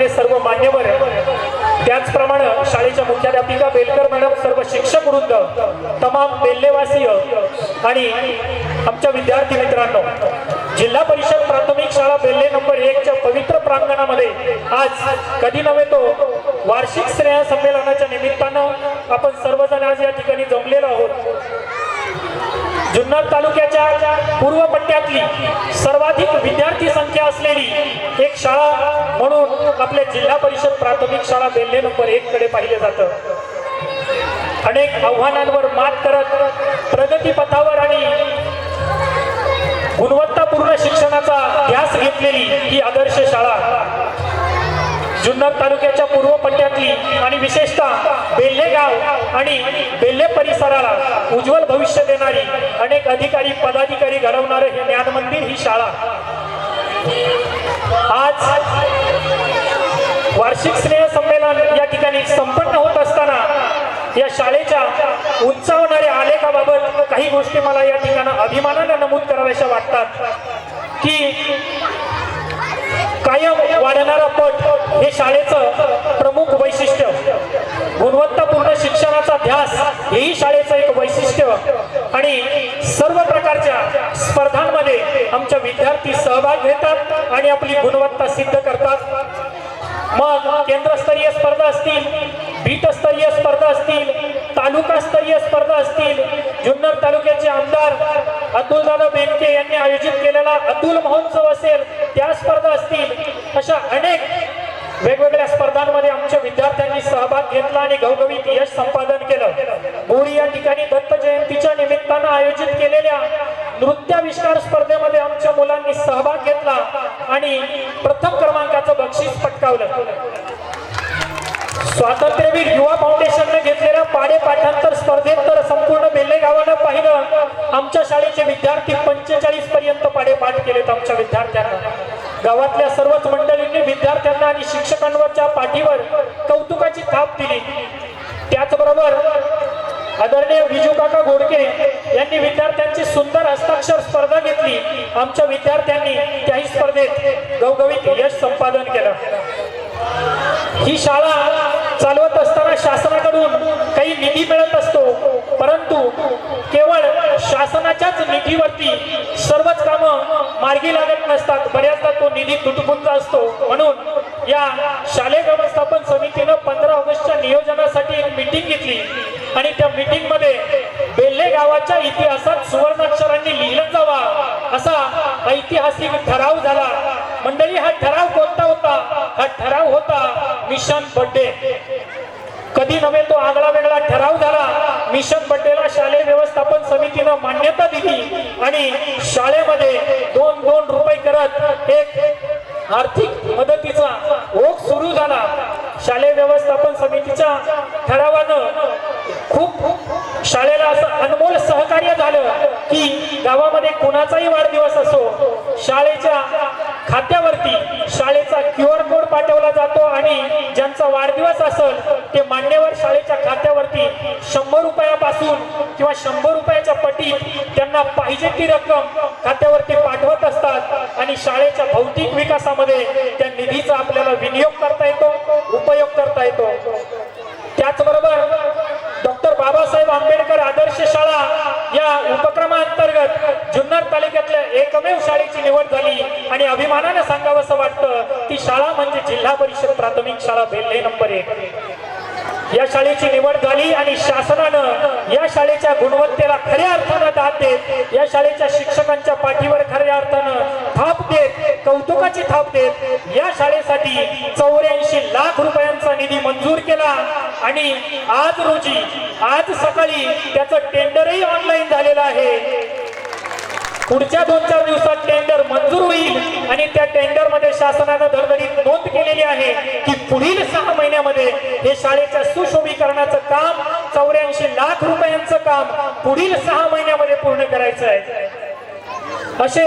असलेले सर्व मान्यवर, त्याचप्रमाणे शाळेच्या मुख्याध्यापिका बेलकर मॅडम, सर्व शिक्षक वृंद, तमाम बेल्लेवासीय आणि आमच्या विद्यार्थी मित्रांनो, जिल्हा परिषद प्राथमिक शाळा बेल्ले नंबर 1 च्या पवित्र प्रांगणामध्ये आज कधी नव्हे तो वार्षिक स्नेह संमेलनाच्या निमित्तानं आपण सर्वजण आज या ठिकाणी जमलेलो आहोत। जुन्नर तालुक्याच्या पूर्व पट्ट्यातली सर्वाधिक विद्यार्थी संख्या असलेली एक शाळा म्हणून आपल्या जिल्हा परिषद प्राथमिक शाळा बेल्ले नंबर 1 कडे पाहिले जातं। अनेक आव्हानांवर मात करत प्रगती पथावर आणि गुणवत्तापूर्ण शिक्षणाचा ध्यास घेतलेली ही आदर्श शाळा जुन्नर तालुक्याच्या पूर्व पट्ट्यातली आणि विशेषतः बेल्ले गाव आणि बेल्ले परिसराला उज्ज्वल भविष्य देणारी, अनेक अधिकारी पदाधिकारी घडवणारे हे ज्ञान मंदिर ही शाळा आज वार्षिक स्नेह संमेलन या ठिकाणी संपन्न होत असताना या शाळेच्या उंचावणाऱ्या आलेखाबाबत काही गोष्टी मला या ठिकाणी अभिमानाने नमूद कराव्याशा वाटतात की कायम वाढणारा पट हे शाळेचं प्रमुख वैशिष्ट्य, गुणवत्तापूर्ण शिक्षणाचा ध्यास हेही शाळेचं एक वैशिष्ट्य आणि सर्व प्रकारच्या स्पर्धांमध्ये आमचे विद्यार्थी सहभाग घेतात आणि आपली गुणवत्ता सिद्ध करतात। मग केंद्रस्तरीय स्पर्धा असतील, बीटस्तरीय स्पर्धा असतील, तालुकास्तरीय स्पर्धा असतील, जुन्नर तालुक्याचे आमदार अतुलदादा बेनके यांनी आयोजित केलेला अतुल महोत्सव असेल, त्या स्पर्धा असतील, अशा अनेक वेगवेगळ्या स्पर्धांमध्ये आमच्या विद्यार्थ्यांनी सहभाग घेतला आणि घवघवीत यश संपादन केलं। बोरी या ठिकाणी दत्त जयंतीच्या निमित्तानं आयोजित केलेल्या नृत्याविष्कार स्पर्धेमध्ये आमच्या मुलांनी सहभाग घेतला आणि प्रथम क्रमांकाचं बक्षीस पटकावलं। स्वातंत्र्यवीर युवा फाउंडेशनने घेतलेल्या पाडे पाठांतर स्पर्धेत तर संपूर्ण बेल्ले गावानं पाहिलं, आमच्या शाळेचे विद्यार्थी 45 पर्यंत पाडे पाठ केलेत। आमच्या विद्यार्थ्यांना, गावातल्या सर्वच मंडळींनी विद्यार्थ्यांना आणि शिक्षकांवरच्या पाठीवर कौतुकाची थाप दिली। त्याचबरोबर आदरणीय विजू काका घोडके यांनी विद्यार्थ्यांची सुंदर हस्ताक्षर स्पर्धा घेतली। आमच्या विद्यार्थ्यांनी त्याही स्पर्धेत घवघवीत यश संपादन केलं। ही शाळा चालवत असताना शासनाकडून काही निधी मिळत असतो, परंतु केवळ शासनाच्याच निधीवरती सर्वच कामं मार्गी लागत नसतात, बऱ्याचदा तो निधी तुटपुंजा असतो। म्हणून या शालेय व्यवस्थापन समितीनं 15 ऑगस्टच्या नियोजनासाठी एक मीटिंग घेतली आणि त्या मीटिंग मध्ये बेल्ले गावाच्या इतिहासात सुवर्णाक्षरांनी लिहिलं जावा असा ऐतिहासिक ठराव झाला। मंडळी, हा ठराव कोणता होता? हा ठराव होता मिशन बर्थडे। कधी नव्हे तो आगळा वेगळा ठराव झाला। मिशन बर्थडेला शालेय व्यवस्थापन समितीनं मान्यता दिली आणि शाळेमध्ये 2-2 रुपये करत एक आर्थिक मदतीचा ओघ सुरू झाला। शालेय व्यवस्थापन समितीच्या ठरावानं खूप शाळेला असं अनमोल सहकार्य झालं की गावामध्ये कोणाचाही वाढदिवस असो, शाळेच्या खात्यावरती शाळेचा QR कोड पाठवला जातो आणि ज्यांचा वाढदिवस असेल ते मान्यवर शाळेच्या खात्यावरती 100 रुपयापासून किंवा 100 रुपयाच्या पटीत त्यांना पाहिजे ती रक्कम खात्यावरती पाठवत असतात आणि शाळेच्या भौतिक विकासामध्ये त्या निधीचा आपल्याला विनियोग करता येतो, उपयोग करता येतो। त्याचबरोबर डॉक्टर बाबासाहेब आंबेडकर आदर्श शाळा या उपक्रमांतर्गत जुन्नर तालुक्यातल्या एकमेव शाळेची निवड झाली आणि अभिमानाने सांगावंसं वाटतं ती शाळा म्हणजे जिल्हा परिषद प्राथमिक शाळा बेल्ले नंबर 1। या शाळेची निवड झाली आणि शासनानं या शाळेच्या गुणवत्तेला खऱ्या अर्थानं दाद देत, या शाळेच्या शिक्षकांच्या पाठीवर खऱ्या अर्थानं थाप देत, कौतुकाची थाप देत या शाळेसाठी 84 लाख रुपयांचा निधी मंजूर केला आणि आज रोजी, आज सकाळी त्याचं टेंडरही ऑनलाईन झालेलं आहे। पुढच्या 2-4 दिवसात टेंडर मंजूर होईल आणि त्या टेंडर मध्ये शासनाने धडधडीत नोंद केलेली आहे की पुढील 6 महिन्यामध्ये हे शाळेच्या सुशोभीकरणाचं काम 84 लाख रुपयांचं काम पुढील 6 महिन्यामध्ये पूर्ण करायचं आहे। असे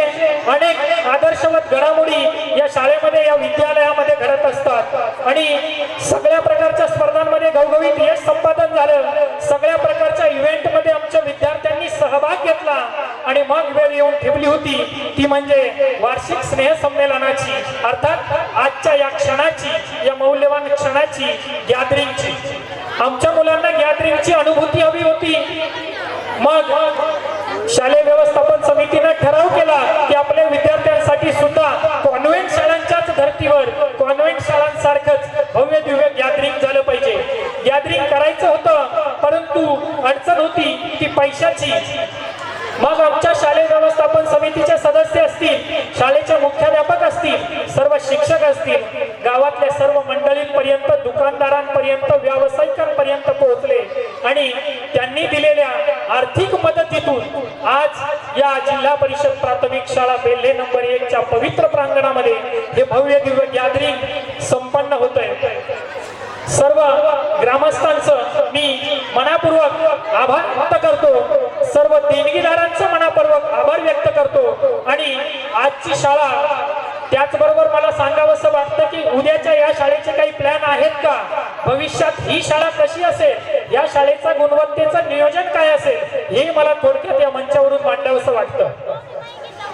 अनेक आदर्शवत घडामोडी या शाळेमध्ये, या विद्यालयामध्ये घडत असतात आणि सगळ्या प्रकारच्या स्पर्धांमध्ये घवघवीत यश संपादन झालं। सगळ्या प्रकारच्या इव्हेंट मध्ये आमच्या विद्यार्थ्यांनी सहभाग घेतला आणि मग वेळ येऊन ठेवली होती ती म्हणजे वार्षिक स्नेह संमेलनाची, अर्थात आजच्या या क्षणाची, या मौल्यवान क्षणाची, गॅदरिंगची. आमच्या मुलांना गॅदरिंगची अनुभूती हवी होती. मग शालेय व्यवस्थापन समितीने ठराव केला की आपल्या विद्यार्थ्यांसाठी सुद्धा कॉन्व्हेंट शाळांच्याच धर्तीवर कॉन्व्हेंट शाळांसारखंच भव्य दिव्य गॅदरिंग झालं पाहिजे. गॅदरिंग करायचं होतं, परंतु अडचण होती ती पैशाची. मग आमच्या शालेय व्यवस्थापन समितीचे सदस्य असतील, शाळेचे मुख्याध्यापक असतील, सर्व शिक्षक असतील, गावातल्या सर्व मंडळींपर्यंत, दुकानदारांपर्यंत, व्यावसायिकांपर्यंत पोहोचले आणि त्यांनी दिलेल्या आर्थिक मदतीतून आज या जिल्हा परिषद प्राथमिक शाळा बेल्हे नंबर 1 च्या पवित्र प्रांगणामध्ये हे भव्य दिव्य गॅदरिंग संपन्न होत आहे. सर्व ग्रामस्थांचं मी मनापूर्वक आभार व्यक्त करतो. सर्व देणगीदारांचं मनापूर्वक आभार व्यक्त करतो. आणि आजची शाळा, त्याचबरोबर मला सांगावंसं वाटतं की उद्याच्या या शाळेचे काही प्लॅन आहेत का, भविष्यात ही शाळा कशी असेल, या शाळेचा गुणवत्तेचं नियोजन काय असेल, हे मला थोडक्यात या मंचावरून मांडावंसं वाटतं.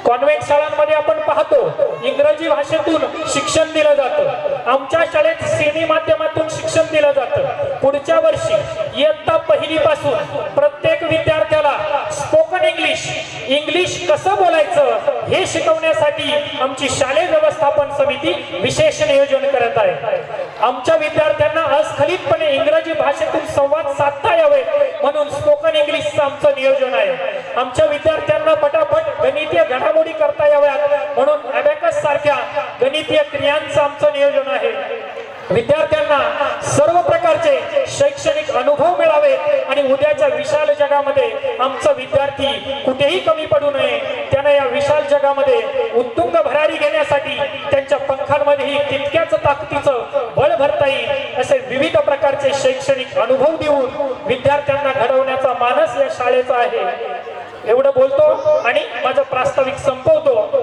कॉन्व्हेंट शाळांमध्ये आपण पाहतो इंग्रजी भाषेतून शिक्षण दिलं जातं. आमच्या शाळेत सेमी माध्यमातून शिक्षण दिलं जातं. पुढच्या वर्षी इयत्ता पहिलीपासून प्रत्येक विद्यार्थ्याला स्पोकन इंग्लिश कसं बोलायचं हे शिकवण्यासाठी आमची शालेय व्यवस्थापन समिती विशेष नियोजन करत आहे. आमच्या विद्यार्थ्यांना अस्खलितपणे इंग्रजी भाषेतून संवाद साधता यावे म्हणून स्पोकन इंग्लिशचं आमचं नियोजन आहे. आमच्या विद्यार्थ्यांना पटापट गणितीय घडामोडी करता याव्यात म्हणून अबॅकस सारख्या गणितीय क्रियांचं आमचं नियोजन आहे. विद्यार्थ्यांना सर्व प्रकारचे शैक्षणिक अनुभव मिळावे आणि उद्याच्या विशाल जगामध्ये आमचा विद्यार्थी कुठेही कमी पडू नये. त्यांना या विशाल जगामध्ये उत्तुंग भरारी घेण्यासाठी त्यांच्या पंखांमध्येही तितक्याच ताकदीचं बळ भरता येईल असे विविध प्रकारचे शैक्षणिक अनुभव देऊन विद्यार्थ्यांना घडवण्याचा मानस या शाळेचा आहे. एवढं बोलतो आणि माझं प्रास्ताविक संपवतो.